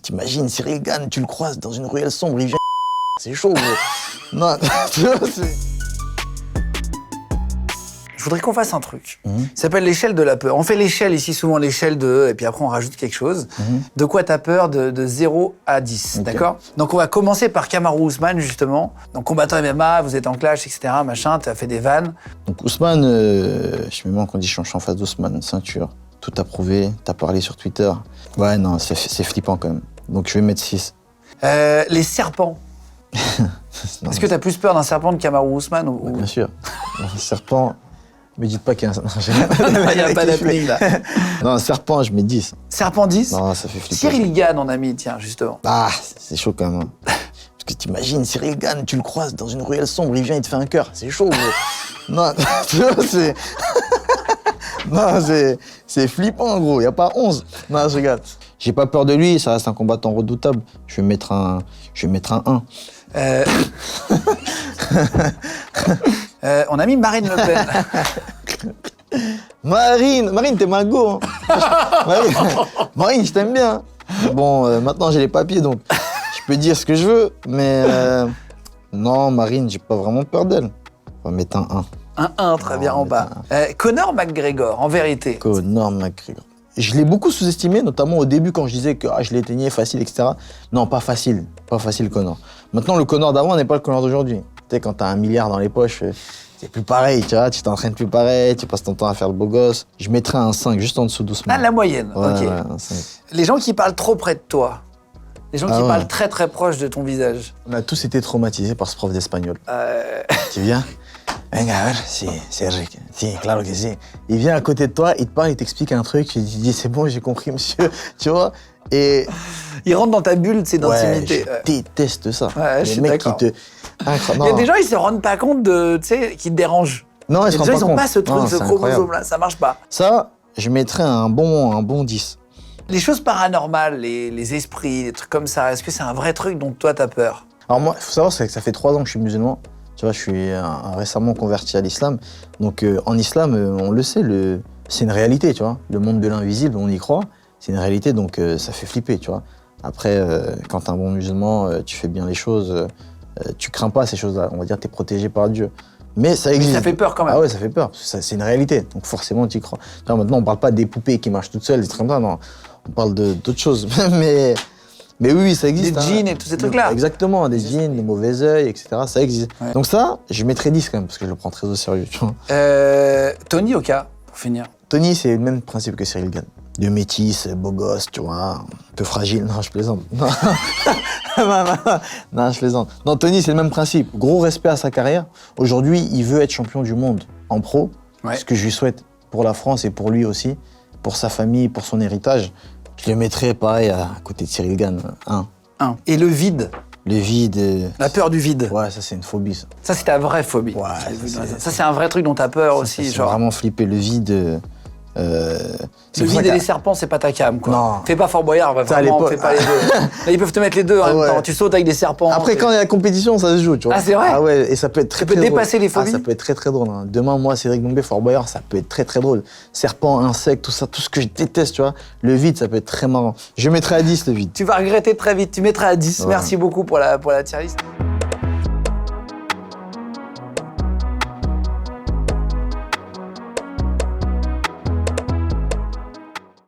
t'imagines, Cyril Gann, tu le croises dans une ruelle sombre, il vient... C'est chaud, gros. Non, tu vois, c'est... Je voudrais qu'on fasse un truc. Ça s'appelle l'échelle de la peur. On fait l'échelle ici, souvent l'échelle de... Et puis après, on rajoute quelque chose. De quoi t'as peur de 0 à 10, okay. D'accord? Donc, on va commencer par Kamaru Usman, justement. Donc, combattant MMA, vous êtes en clash, etc., machin, t'as fait des vannes. Donc, Usman, je me mets en condition, je suis en face d'Usman, ceinture. Tout approuvé, t'as parlé sur Twitter. Ouais, non, c'est flippant quand même. Donc, je vais mettre 6. Les serpents. Est-ce que t'as plus peur d'un serpent de Kamaru Usman ou... Bien sûr. Un serpent... Me dites pas qu'il y a un... Il n'y a pas d'appli, là. Non, un serpent, je mets 10. Serpent 10? Non, ça fait flipper. Cyril Gann, on a mis, tiens, justement. Ah, c'est chaud quand même. Parce que t'imagines, Cyril Gann, tu le croises dans une ruelle sombre, il vient, il te fait un cœur. C'est chaud, gros. Non, tu vois, c'est... Non, c'est flippant, gros. Il n'y a pas 11. Non, je regarde. J'ai pas peur de lui, ça reste un combattant redoutable. Je vais mettre un 1. On a mis Marine Le Pen. Marine, t'es ma go. Hein. Marine, je t'aime bien. Bon, maintenant j'ai les papiers, donc je peux dire ce que je veux, mais non, Marine, j'ai pas vraiment peur d'elle. On va mettre un 1. Un 1, très bien, en bas. Conor McGregor, en vérité. Conor McGregor. Je l'ai beaucoup sous-estimé, notamment au début quand je disais que je l'éteignais facile, etc. Non, pas facile, Conor. Maintenant, le Conor d'avant n'est pas le Conor d'aujourd'hui. Tu sais, quand t'as 1 milliard dans les poches, c'est plus pareil, tu vois, tu t'entraînes plus pareil, tu passes ton temps à faire le beau gosse. Je mettrais un 5, juste en dessous doucement. Ah, la moyenne, ouais, ok. Ouais, un 5. Les gens qui parlent trop près de toi, les gens qui parlent très très proche de ton visage. On a tous été traumatisés par ce prof d'espagnol. Tu viens? Venga, a ver, si, c'est Rick. Si, claro que si. Il vient à côté de toi, il te parle, il t'explique un truc, tu dis c'est bon, j'ai compris, monsieur, tu vois. Et il rentre dans ta bulle, c'est d'intimité. Je déteste ça. Ouais, les mecs qui te... Il y a des gens, ils se rendent pas compte de, tu sais, qui te dérangent. Non, ils se rendent pas compte. Ils ont pas ce truc, ce chromosome-là, ça marche pas. Ça, je mettrais un bon 10. Les choses paranormales, les esprits, les trucs comme ça, est-ce que c'est un vrai truc dont toi t'as peur? Alors moi, il faut savoir, c'est que ça fait 3 ans que je suis musulman. Tu vois, je suis récemment converti à l'islam. Donc en islam, on le sait, c'est une réalité, tu vois. Le monde de l'invisible, on y croit. C'est une réalité, donc ça fait flipper, tu vois. Après, quand t'es un bon musulman, tu fais bien les choses, tu crains pas ces choses-là. On va dire, t'es protégé par Dieu. Mais ça existe. Mais ça fait peur quand même. Ah ouais, ça fait peur, parce que c'est une réalité. Donc forcément, tu y crois. Tu vois, maintenant, on parle pas des poupées qui marchent toutes seules, des trucs comme ça, non. On parle d'autres choses. Mais oui, ça existe. Des djinns et tous ces trucs-là. Exactement, des djinns, des mauvais œils, etc. Ça existe. Ouais. Donc ça, je mettrais 10 quand même, parce que je le prends très au sérieux, tu vois. Tony Oka, pour finir. Tony, c'est le même principe que Cyril Gann. De métis, beau gosse, tu vois, un peu fragile. Non, je plaisante. Non, non, je plaisante. Non, Tony, c'est le même principe. Gros respect à sa carrière. Aujourd'hui, il veut être champion du monde en pro. Ouais. Ce que je lui souhaite pour la France et pour lui aussi, pour sa famille, pour son héritage. Je le mettrais pareil à côté de Cyril Gann, 1. Et le vide? Le vide... La peur du vide? Ouais, ça c'est une phobie, ça. Ça c'est ta vraie phobie? Ouais. Ça c'est un vrai truc dont t'as peur aussi, ça, genre... vraiment flipper, le vide... le vide et les serpents, c'est pas ta cam, quoi. Non. Fais pas Fort Boyard, vraiment, fais pas les deux. Là, ils peuvent te mettre les deux en même temps. Tu sautes avec des serpents. Après, quand il y a la compétition, ça se joue, tu vois. Ah, c'est vrai? Ah ouais, et ça peut être très drôle. Ça peut dépasser les phobies? Ah, ça peut être très drôle. Hein. Demain, moi, Cédric Doumbé, Fort Boyard, ça peut être très drôle. Serpents, insectes, tout ça, tout ce que je déteste, tu vois. Le vide, ça peut être très marrant. Je mettrai à 10, le vide. Tu vas regretter très vite. Tu mettras à 10. Ouais. Merci beaucoup pour la tier list.